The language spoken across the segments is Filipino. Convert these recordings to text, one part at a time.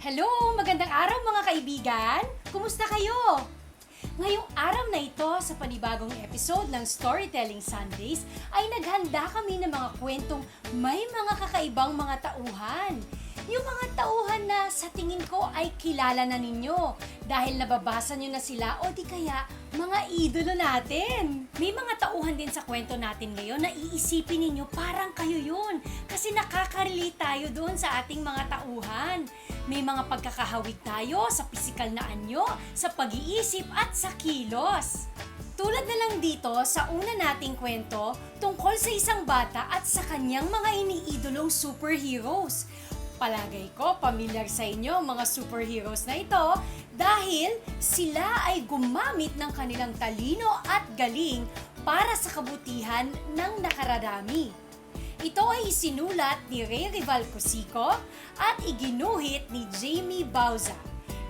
Hello! Magandang araw mga kaibigan! Kumusta kayo? Ngayong araw na ito sa panibagong episode ng Storytelling Sundays ay naghanda kami ng mga kwentong may mga kakaibang mga tauhan. Yung mga tauhan na sa tingin ko ay kilala na ninyo dahil nababasa nyo na sila o di kaya mga idolo natin. May mga tauhan din sa kwento natin ngayon na iisipin ninyo parang kayo yun kasi nakaka-relate tayo doon sa ating mga tauhan. May mga pagkakahawig tayo sa pisikal na anyo, sa pag-iisip at sa kilos. Tulad na lang dito sa una nating kwento tungkol sa isang bata at sa kanyang mga iniidolong superheroes. Palagay ko, pamilyar sa inyo mga superheroes na ito dahil sila ay gumamit ng kanilang talino at galing para sa kabutihan ng nakararami. Ito ay isinulat ni Rival-Cosico at iginuhit ni Jamie Bauza.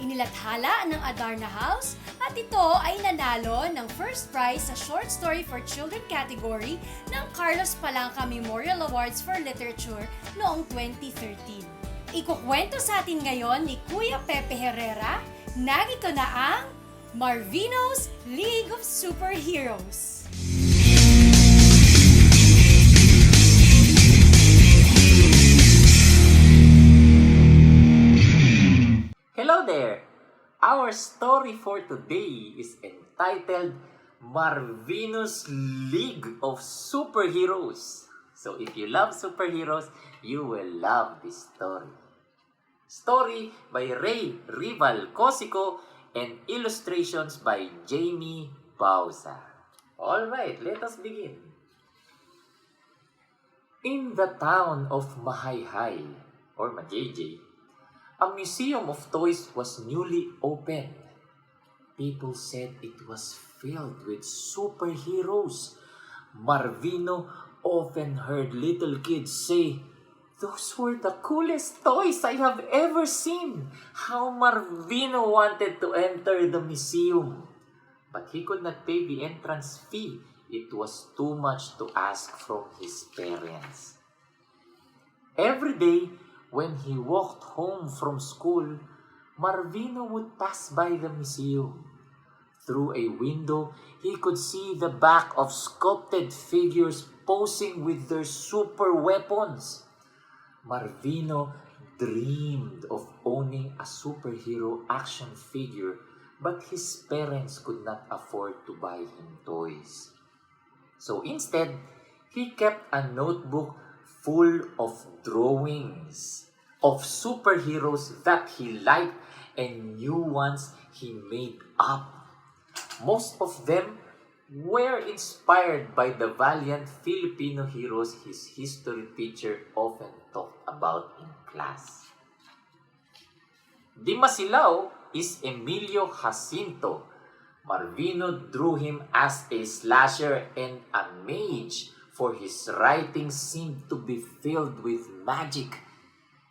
Inilathala ng Adarna House at ito ay nanalo ng first prize sa Short Story for Children category ng Carlos Palanca Memorial Awards for Literature noong 2013. Ikukwento sa atin ngayon ni Kuya Pepe Herrera, narito na ang Marvino's League of Superheroes. Hello there! Our story for today is entitled Marvino's League of Superheroes. So if you love superheroes, you will love this story. Story by Rival-Cosico and illustrations by Jamie Bauza. Alright, let us begin. In the town of Mahayhay, or Majayjay, a museum of toys was newly opened. People said it was filled with superheroes. Marvino often heard little kids say, "Those were the coolest toys I have ever seen." How Marvino wanted to enter the museum. But he could not pay the entrance fee. It was too much to ask from his parents. Every day, when he walked home from school, Marvino would pass by the museum. Through a window, he could see the back of sculpted figures posing with their super weapons. Marvino dreamed of owning a superhero action figure, but his parents could not afford to buy him toys. So instead, he kept a notebook full of drawings of superheroes that he liked and new ones he made up. Most of them were inspired by the valiant Filipino heroes his history teacher often talked about in class. Di Masilaw is Emilio Jacinto. Marvino drew him as a slasher and a mage, for his writing seemed to be filled with magic.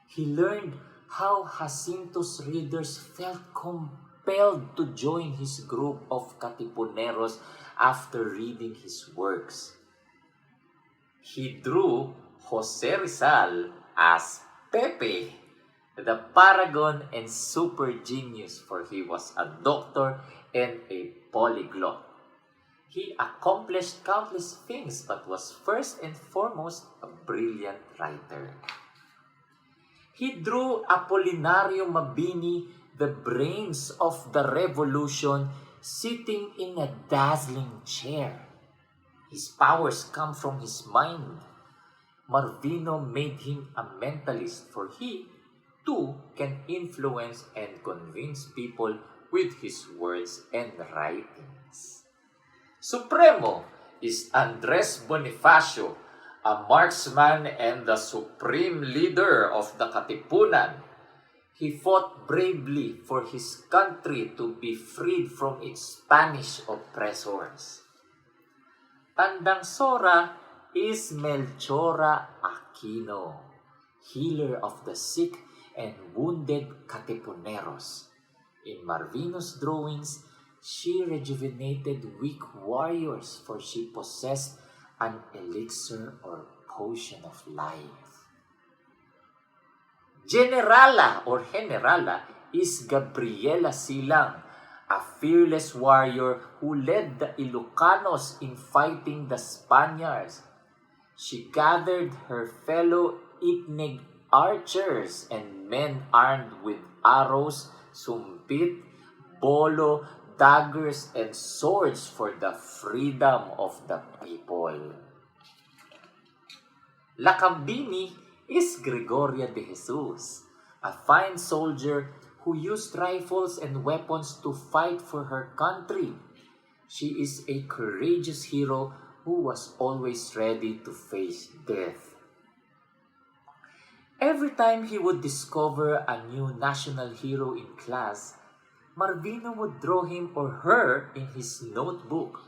He learned how Jacinto's readers felt compelled to join his group of Katipuneros after reading his works. He drew Jose Rizal as Pepe, the paragon and super genius, for he was a doctor and a polyglot. He accomplished countless things but was first and foremost a brilliant writer. He drew Apolinario Mabini, the brains of the revolution, sitting in a dazzling chair. His powers come from his mind. Marvino made him a mentalist, for he, too, can influence and convince people with his words and writings. Supremo is Andres Bonifacio, a marksman and the supreme leader of the Katipunan. He fought bravely for his country to be freed from its Spanish oppressors. Tandang Sora is Melchora Aquino, healer of the sick and wounded Katipuneros. In Marvino's drawings, she rejuvenated weak warriors, for she possessed an elixir or potion of life. Generala is Gabriela Silang, a fearless warrior who led the Ilocanos in fighting the Spaniards. She gathered her fellow Itnig archers and men armed with arrows, sumpit, bolo, daggers, and swords for the freedom of the people. Lacambini is Gregoria de Jesus, a fine soldier who used rifles and weapons to fight for her country. She is a courageous hero who was always ready to face death. Every time he would discover a new national hero in class, Marvino would draw him or her in his notebook.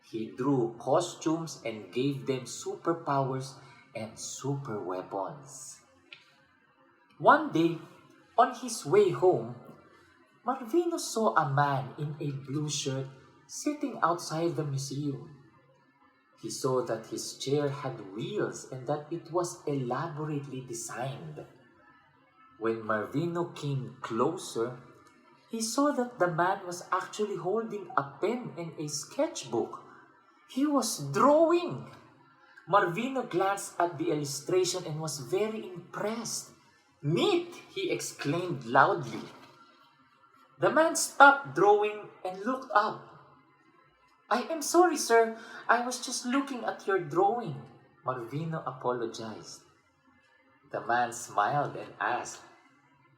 He drew costumes and gave them superpowers and super weapons. One day, on his way home, Marvino saw a man in a blue shirt sitting outside the museum. He saw that his chair had wheels and that it was elaborately designed. When Marvino came closer, he saw that the man was actually holding a pen and a sketchbook. He was drawing. Marvino glanced at the illustration and was very impressed. "Neat!" he exclaimed loudly. The man stopped drawing and looked up. "I am sorry, sir. I was just looking at your drawing," Marvino apologized. The man smiled and asked,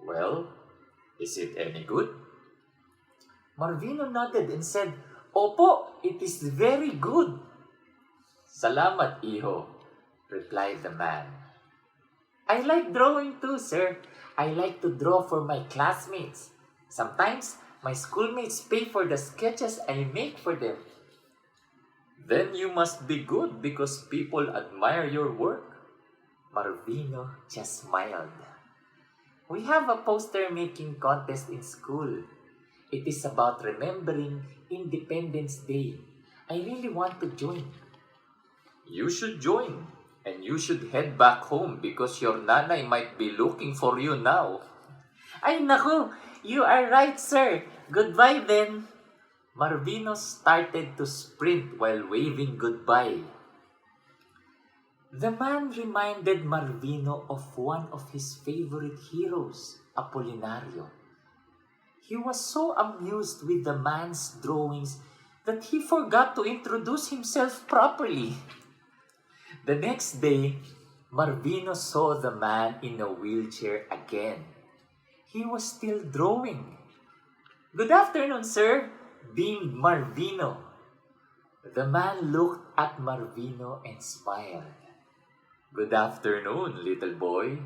"Well, is it any good?" Marvino nodded and said, "Opo, it is very good." "Salamat, iho," replied the man. "I like drawing too, sir. I like to draw for my classmates. Sometimes, my schoolmates pay for the sketches I make for them." "Then you must be good because people admire your work." Marvino just smiled. "We have a poster making contest in school. It is about remembering Independence Day. I really want to join." "You should join, and you should head back home because your nanay might be looking for you now." "Ay naku, you are right, sir. Goodbye then." Marvino started to sprint while waving goodbye. The man reminded Marvino of one of his favorite heroes, Apolinario. He was so amused with the man's drawings that he forgot to introduce himself properly. The next day, Marvino saw the man in a wheelchair again. He was still drawing. "Good afternoon, sir," beamed Marvino. The man looked at Marvino and smiled. "Good afternoon, little boy."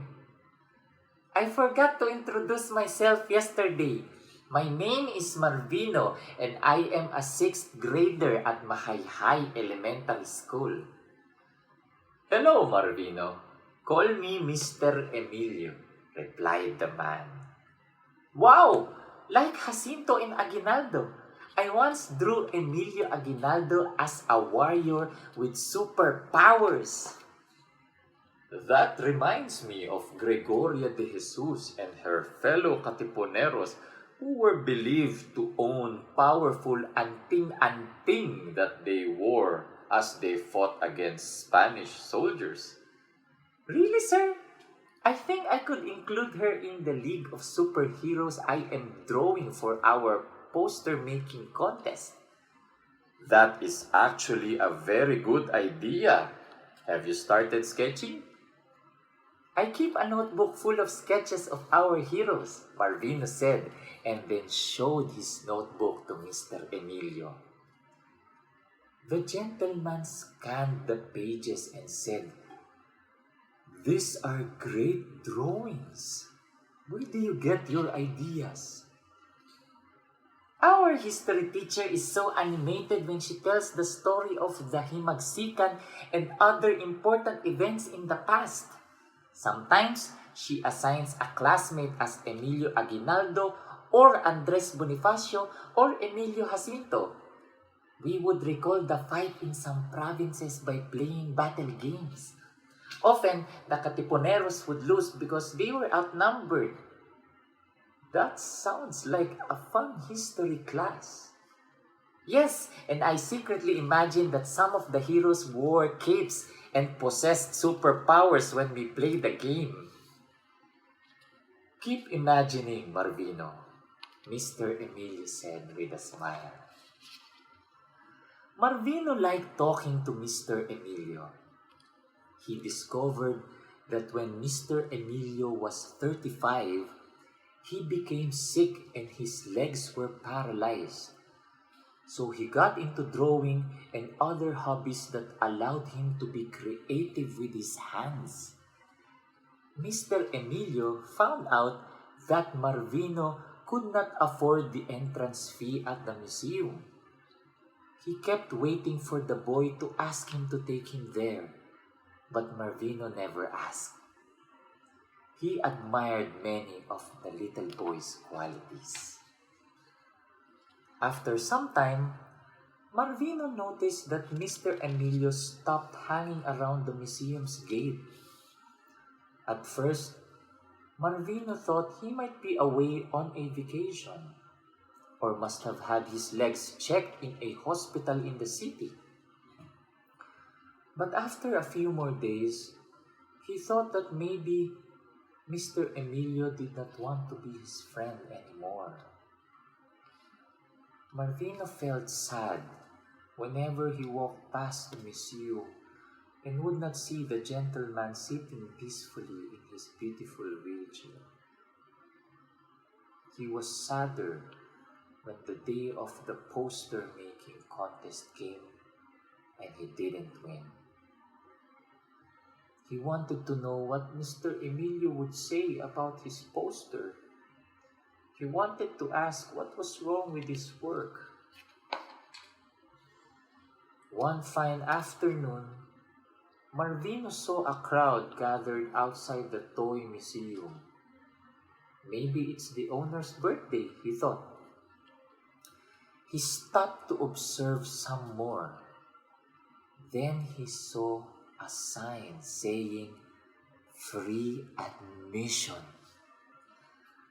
"I forgot to introduce myself yesterday. My name is Marvino and I am a 6th grader at Mahayhay Elementary School." "Hello, Marvino. Call me Mr. Emilio," replied the man. "Wow! Like Jacinto and Aguinaldo. I once drew Emilio Aguinaldo as a warrior with superpowers." "That reminds me of Gregoria de Jesus and her fellow Katipuneros who were believed to own powerful anting-anting that they wore as they fought against Spanish soldiers." "Really, sir? I think I could include her in the League of Superheroes I am drawing for our poster-making contest." "That is actually a very good idea. Have you started sketching?" "I keep a notebook full of sketches of our heroes," Marvino said, and then showed his notebook to Mr. Emilio. The gentleman scanned the pages and said, "These are great drawings. Where do you get your ideas?" "Our history teacher is so animated when she tells the story of the Himagsikan and other important events in the past. Sometimes, she assigns a classmate as Emilio Aguinaldo or Andres Bonifacio or Emilio Jacinto. We would recall the fight in some provinces by playing battle games. Often, the Katipuneros would lose because they were outnumbered. That sounds like a fun history class. Yes, and I secretly imagined that some of the heroes wore capes and possessed superpowers when we played the game. Keep imagining, Marvino, Mr. Emilio said with a smile. Marvino liked talking to Mr. Emilio. He discovered that when Mr. Emilio was 35, he became sick and his legs were paralyzed. So he got into drawing and other hobbies that allowed him to be creative with his hands. Mr. Emilio found out that Marvino could not afford the entrance fee at the museum. He kept waiting for the boy to ask him to take him there, but Marvino never asked. He admired many of the little boy's qualities. After some time, Marvino noticed that Mr. Emilio stopped hanging around the museum's gate. At first, Marvino thought he might be away on a vacation or must have had his legs checked in a hospital in the city. But after a few more days, he thought that maybe Mr. Emilio did not want to be his friend anymore. Marvino felt sad whenever he walked past the museum and would not see the gentleman sitting peacefully in his beautiful wheelchair. He was sadder when the day of the poster-making contest came and he didn't win. He wanted to know what Mr. Emilio would say about his poster. He wanted to ask what was wrong with his work. One fine afternoon, Marvino saw a crowd gathered outside the toy museum. Maybe it's the owner's birthday, he thought. He stopped to observe some more. Then he saw a sign saying, "Free admission."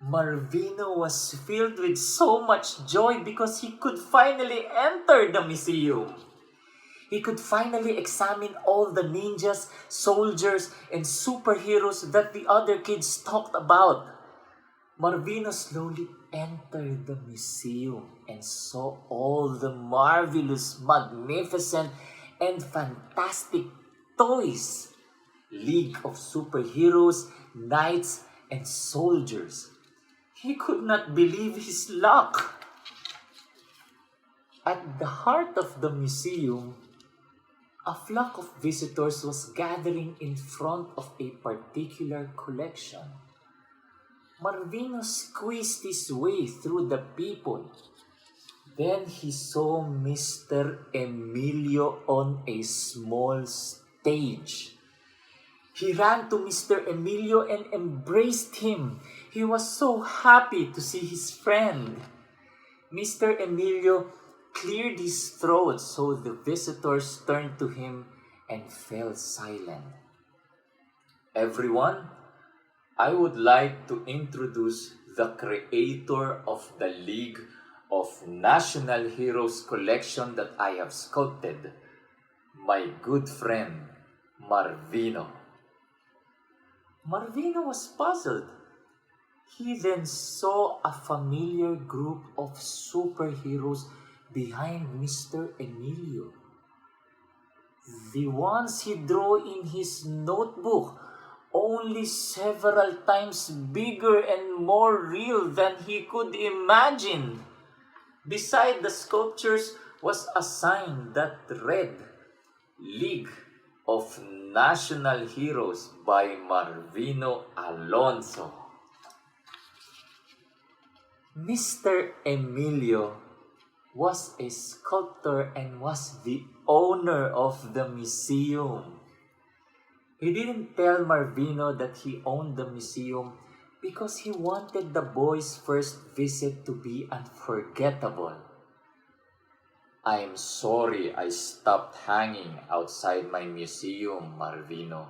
Marvino was filled with so much joy because he could finally enter the museum. He could finally examine all the ninjas, soldiers, and superheroes that the other kids talked about. Marvino slowly entered the museum and saw all the marvelous, magnificent, and fantastic toys. League of superheroes, knights, and soldiers. He could not believe his luck. At the heart of the museum, a flock of visitors was gathering in front of a particular collection. Marvino squeezed his way through the people. Then he saw Mr. Emilio on a small stage. He ran to Mr. Emilio and embraced him. He was so happy to see his friend. Mr. Emilio cleared his throat so the visitors turned to him and fell silent. Everyone, I would like to introduce the creator of the League of National Heroes collection that I have sculpted, my good friend, Marvino. Marvino was puzzled. He then saw a familiar group of superheroes behind Mr. Emilio. The ones he drew in his notebook, only several times bigger and more real than he could imagine. Beside the sculptures was a sign that read, "League of National Heroes by Marvino Alonso." Mr. Emilio was a sculptor and was the owner of the museum. He didn't tell Marvino that he owned the museum because he wanted the boy's first visit to be unforgettable. "I'm sorry I stopped hanging outside my museum, Marvino.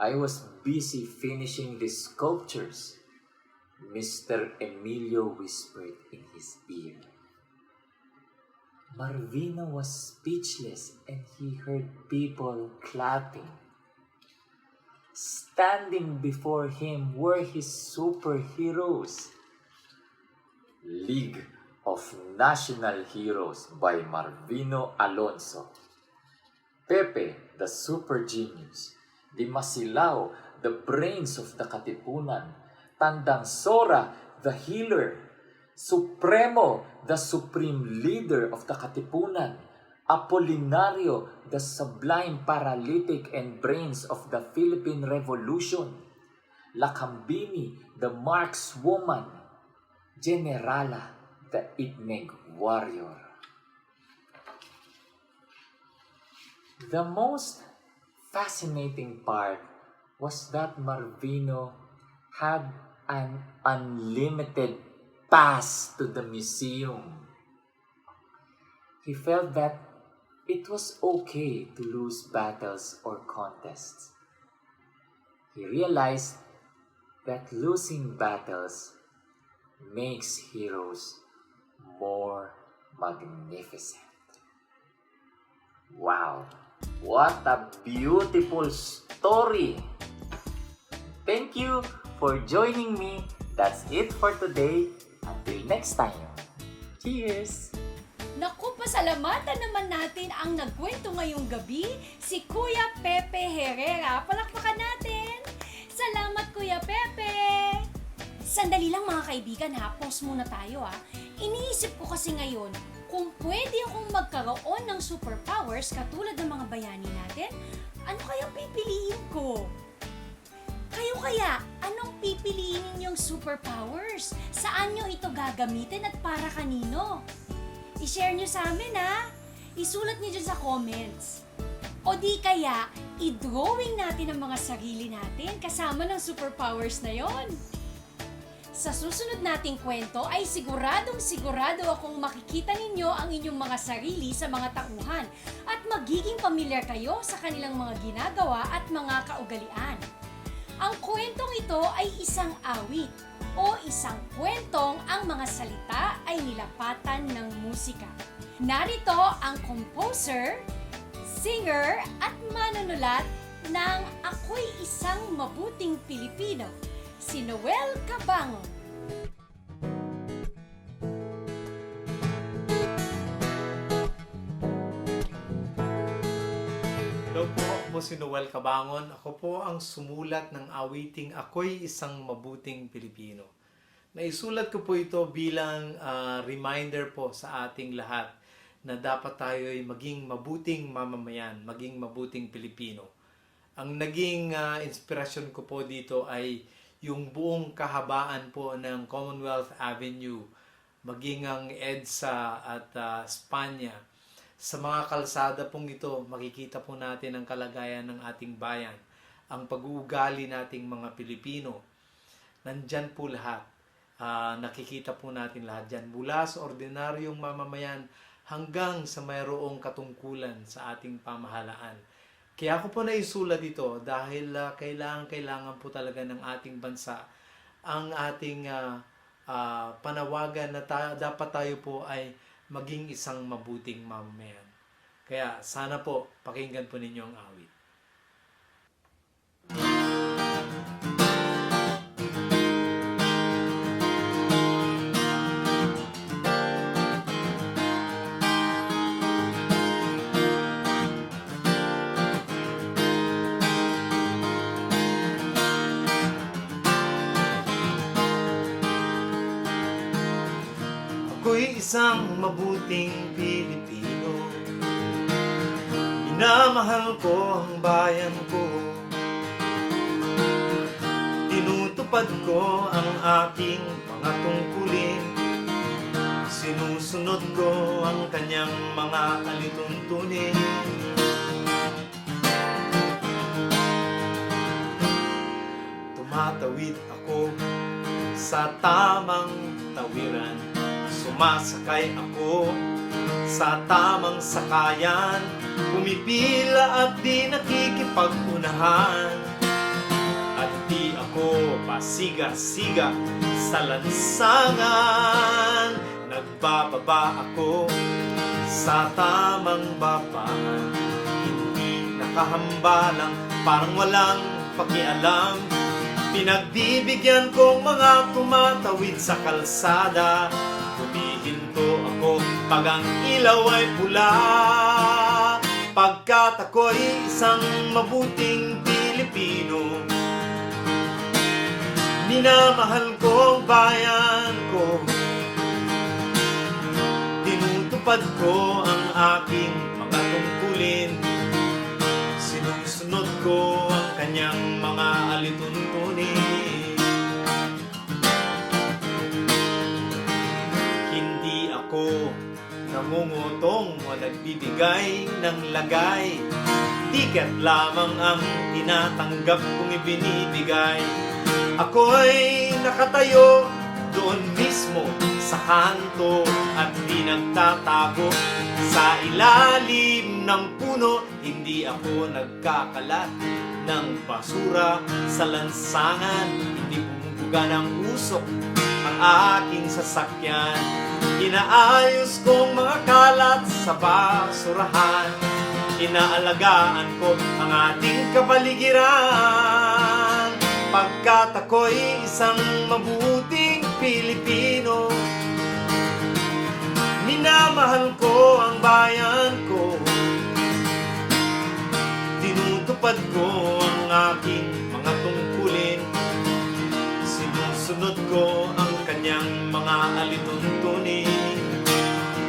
I was busy finishing the sculptures, Mr. Emilio whispered in his ear. Marvino was speechless and he heard people clapping. Standing before him were his superheroes. League of National Heroes by Marvino Alonso. Pepe, the super genius. Di Masilao, the brains of the Katipunan. Tandang Sora, the healer. Supremo, the supreme leader of the Katipunan. Apolinario, the sublime paralytic and brains of the Philippine Revolution. Lakambini, the markswoman. Generala, the Itneg warrior. The most fascinating part was that Marvino had an unlimited pass to the museum. He felt that it was okay to lose battles or contests. He realized that losing battles makes heroes more magnificent. Wow, what a beautiful story! Thank you for joining me. That's it for today. Until next time. Cheers! Naku, pasalamatan naman natin ang nagkwento ngayong gabi, si Kuya Pepe Herrera. Palakpakan natin! Salamat, Kuya Pepe! Sandali lang mga kaibigan ha, pause muna tayo ha. Iniisip ko kasi ngayon, kung pwede akong magkaroon ng superpowers katulad ng mga bayani natin, ano kayang pipiliin ko? Kayo kaya, anong pipiliin ninyong superpowers? Saan nyo ito gagamitin at para kanino? I-share nyo sa amin ha. Isulat nyo dyan sa comments. O di kaya, i-drawing natin ang mga sarili natin kasama ng superpowers na yon. Sa susunod nating kwento ay sigurado akong makikita ninyo ang inyong mga sarili sa mga tauhan at magiging pamilyar kayo sa kanilang mga ginagawa at mga kaugalian. Ang kwentong ito ay isang awit o isang kwentong ang mga salita ay nilapatan ng musika. Narito ang composer, singer at manunulat ng Ako'y Isang Mabuting Pilipino, si Noel Cabangon. Hello po, ako po si Noel Cabangon. Ako po ang sumulat ng awiting Ako'y Isang Mabuting Pilipino. Naisulat ko po ito bilang reminder po sa ating lahat na dapat tayo ay maging mabuting mamamayan, maging mabuting Pilipino. Ang naging inspirasyon ko po dito ay yung buong kahabaan po ng Commonwealth Avenue, maging ang EDSA at Espanya. Sa mga kalsada pong ito, makikita po natin ang kalagayan ng ating bayan, ang pag-uugali nating mga Pilipino. Nandyan po lahat. Nakikita po natin lahat dyan. Mula sa ordinaryong mamamayan hanggang sa mayroong katungkulan sa ating pamahalaan. Kaya ako po naisulat ito dahil kailangan po talaga ng ating bansa ang ating panawagan na dapat tayo po ay maging isang mabuting mamamayan. Kaya sana po pakinggan po ninyo ang awit. Ako'y isang mabuting Pilipino, minamahal ko ang bayan ko, tinutupad ko ang aking mga tungkulin, sinusunod ko ang kanyang mga alituntunin. Tumatawid ako sa tamang tawiran, sumasakay ako sa tamang sakayan, pumipila at di nakikipag-unahan. Hindi ako pasiga-siga sa lansangan. Nagbababa ako sa tamang babaan. Hindi nakahambalang, parang walang pakialam. Pinagbibigyan kong mga tumatawid sa kalsada. Humihinto ako pag ang ilaw ay pula. Pagkat ako'y isang mabuting Pilipino, minamahal ko ang bayan ko. Tinutupad ko ang aking mga tungkulin. Sinusunod ko ang kanyang mga alituntunin. Hindi ako nangungutong o nagbibigay ng lagay. Tiket lamang ang tinatanggap kong ibinibigay. Ako'y nakatayo doon mismo sa kanto at di nagtatago sa ilalim ng puno. Hindi ako nagkakalat ng basura sa lansangan. Hindi bumubuga ng usok ang aking sasakyan. Inaayos kong mga kalat sa basurahan. Inaalagaan ko ang ating kapaligiran. Pagkat ako'y isang mabuting Pilipino, minamahal ko ang bayan ko. Tinutupad ko ang aking mga tungkulin. Sinusunod ko ang kanyang mga alituntunin.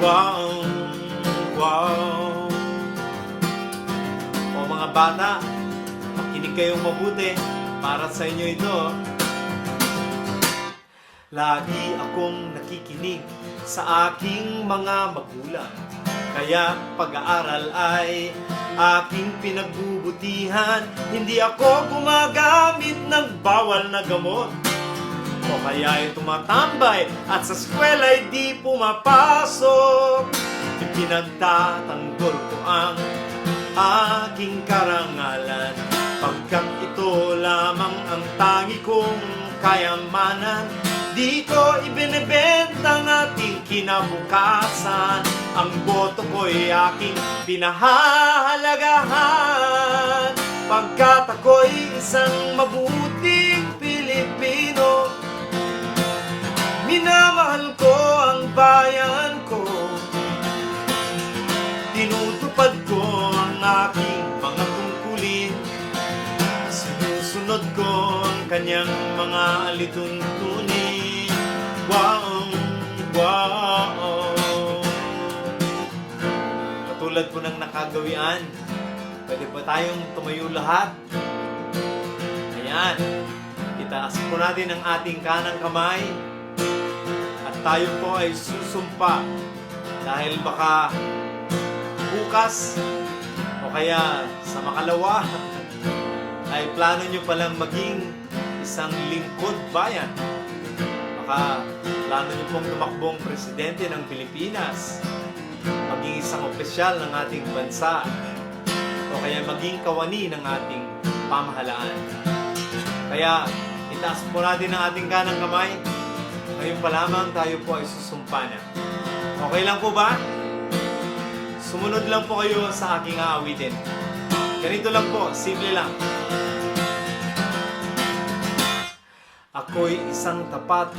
Wow, wow. O mga bata, makinig kayong mabuti. Para sa inyo ito. Lagi akong nakikinig sa aking mga magulang. Kaya pag-aaral ay aking pinagbubutihan. Hindi ako gumagamit ng bawal na gamot. O kaya ay tumatambay at sa eskwela ay di pumapasok. Ipinagtatanggol ko ang aking karangalan. Pagkat ito lamang ang tangi kong kayamanan. Di ko ibinebenta ang ating kinabukasan. Ang boto ko'y aking pinahahalagahan. Pagkat ako'y isang mabuting Pilipino, minamahal ko ang bayan ko. Tinutupad ko ang aking mga tungkulin. Sinusunod ko ang kanyang mga alituntunin. Wow, wow. Katulad po ng nakagawian, pwede pa tayong tumayo lahat. Ayan. Itaas po natin ang ating kanang kamay. At tayo po ay susumpa. Dahil baka bukas o kaya sa makalawa ay plano nyo palang maging isang lingkod bayan. Baka plano nyo pong tumakbong presidente ng Pilipinas, maging isang opisyal ng ating bansa, o kaya maging kawani ng ating pamahalaan. Kaya itaas po natin ang ating kanang kamay. Ngayon pa lamang tayo po ay susumpa na. Okay lang po ba? Sumunod lang po kayo sa aking aawitin. Ganito lang po, simple lang. Ako'y isang tapat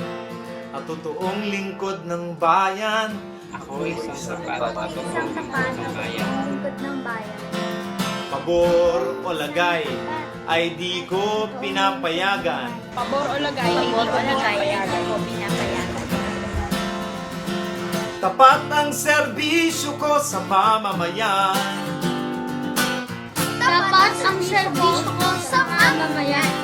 at totoong lingkod ng bayan. Ako'y isang tapat at totoong lingkod ng bayan. Pabor o lagay ay di ko pinapayagan. Pabor o lagay, hindi ko pinapayagan. Tapat ang serbisyo ko sa mamamayan. Dapat ang serbisyo ko sa mamamayan.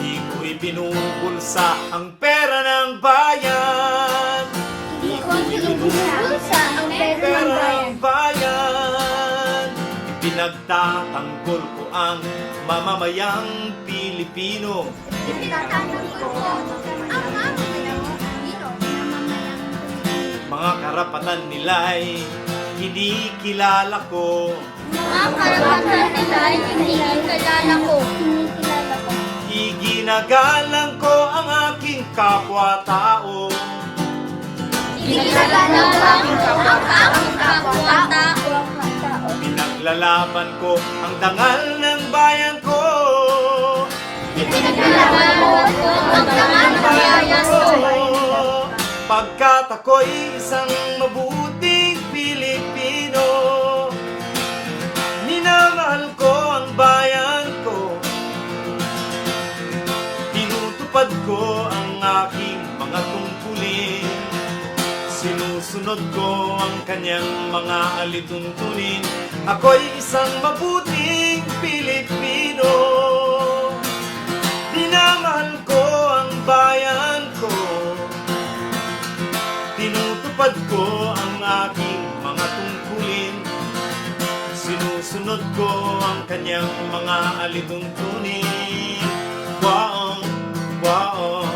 Di ko ibinubulsa ang pera ng bayan. Hindi ko binubulsa ang pera ng Pera bayan. ng bayan. Ipinagtatanggol ko ang mamamayang Pilipino. Ipinatanggol ko ang mamamayang Pilipino. Mga karapatan nila'y hindi kilala ko. Mga karapatan nila ay hindi kilala ko. Iginagalang ko ang aking kapwa-tao. Ginagalang ang aking kapwa-tao. Pinaglalaban ko ang dangal ng bayan ko. Pinaglalaban ko ang dangal ng bayan ko. Pagkat ako'y isang mabuting Pilipino, minamahal ko ang bayan ko. Tinutupad ko ang aking mga tungkulin. Sinusunod ko ang kanyang mga alituntunin. Ako'y isang mabuting Pilipino. Minamahal ko ang bayan ko. Tinutupad ko ang aking mga tungkulin. Sinusunod ko ang kanyang mga alituntunin. Wow, wow.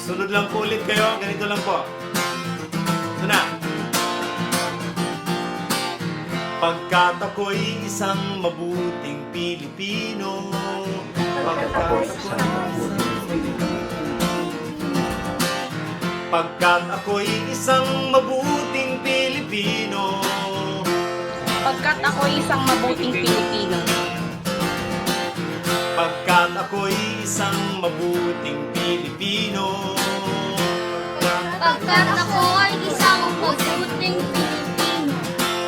Sunod lang po ulit kayo. Ganito lang po. Ito na. Pagkat ako'y isang mabuting Pilipino. Pagkat ako'y isang mabuting Pilipino. Pagkat ako'y isang mabuting Pilipino. Pagkat ako'y isang mabuting Pilipino. Pagkat ako ay isang mabuting Pilipino.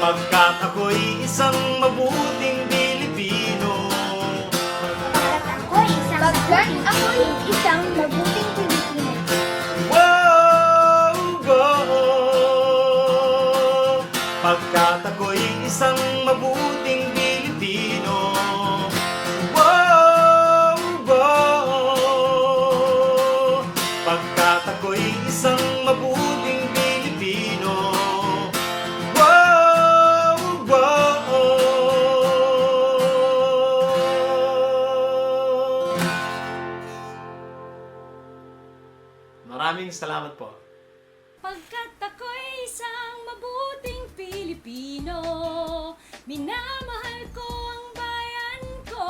Pagkat ako'y isang mabuting Pilipino. Pagkat ako ay isang mabuting Pilipino. Wow, wow. Pagkat ako'y isang mabuting Pilipino. Wow, wow. Pagkat ako'y isang mabuting Pilipino. Wow, wow. Maraming salamat po. Pagkat ako'y isang mabuting Pilipino, minamahal ko ang bayan ko,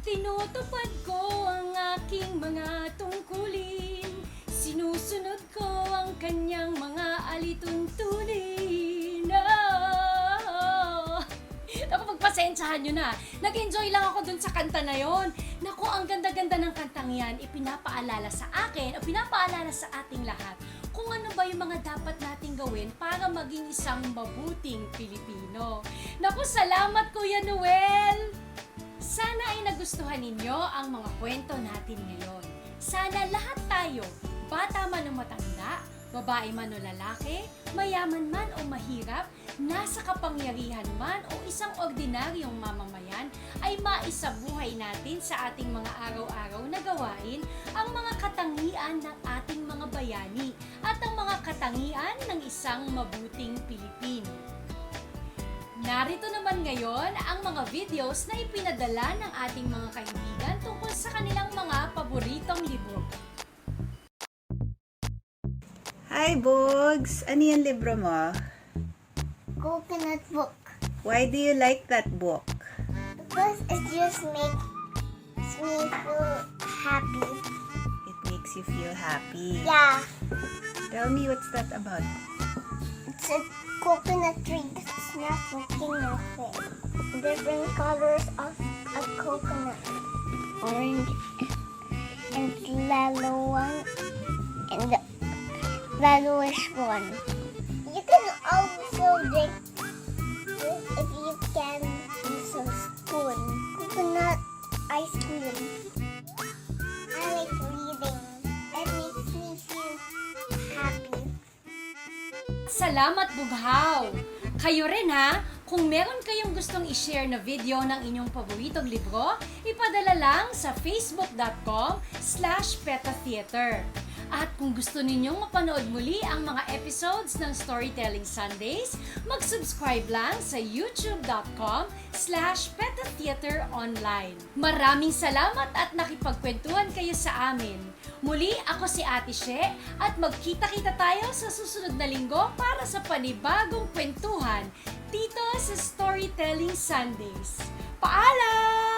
tinutupad ko ang aking mga tungkulin, sinusunod ko ang kanyang mga alituntunin. Oh! Naku, pagpasensyahan nyo na. Nag-enjoy lang ako dun sa kanta na yon. Naku, ang ganda-ganda ng kantang yan, ipinapaalala sa akin o pinapaalala sa ating lahat kung ano ba yung mga dapat nating gawin para maging isang mabuting Pilipino. Naku, salamat Kuya Noel! Sana ay nagustuhan ninyo ang mga kwento natin ngayon. Sana lahat tayo, bata man o matanda, babae man o lalaki, mayaman man o mahirap, nasa kapangyarihan man o isang ordinaryong mamamayan, ay maisabuhay natin sa ating mga araw-araw na gawain ang mga katangian ng ating mga bayani at ang mga katangian ng isang mabuting Pilipino. Narito naman ngayon ang mga videos na ipinadala ng ating mga kaibigan tungkol sa kanilang mga paboritong libro. Hi, Bugs! Ano yung libro mo? Coconut book. Why do you like that book? Because it just makes me feel happy. It makes you feel happy. Yeah, Tell me, what's that about? it's a coconut tree that's not looking at it. Different colors of a coconut. Orange and yellow one and the yellowish one. You can also drink this if you can use a spoon. Coconut ice cream. I like reading. It makes me feel happy. Salamat, Bughaw! Kayo rin ha, kung meron kayong gustong i-share na video ng inyong paboritong libro, ipadala lang sa facebook.com/PETA At kung gusto ninyong mapanood muli ang mga episodes ng Storytelling Sundays, mag-subscribe lang sa youtube.com/PETA Maraming salamat at nakipagkwentuhan kayo sa amin. Muli, ako si Ate Shé at magkita-kita tayo sa susunod na linggo para sa panibagong kwentuhan dito sa Storytelling Sundays. Paalam!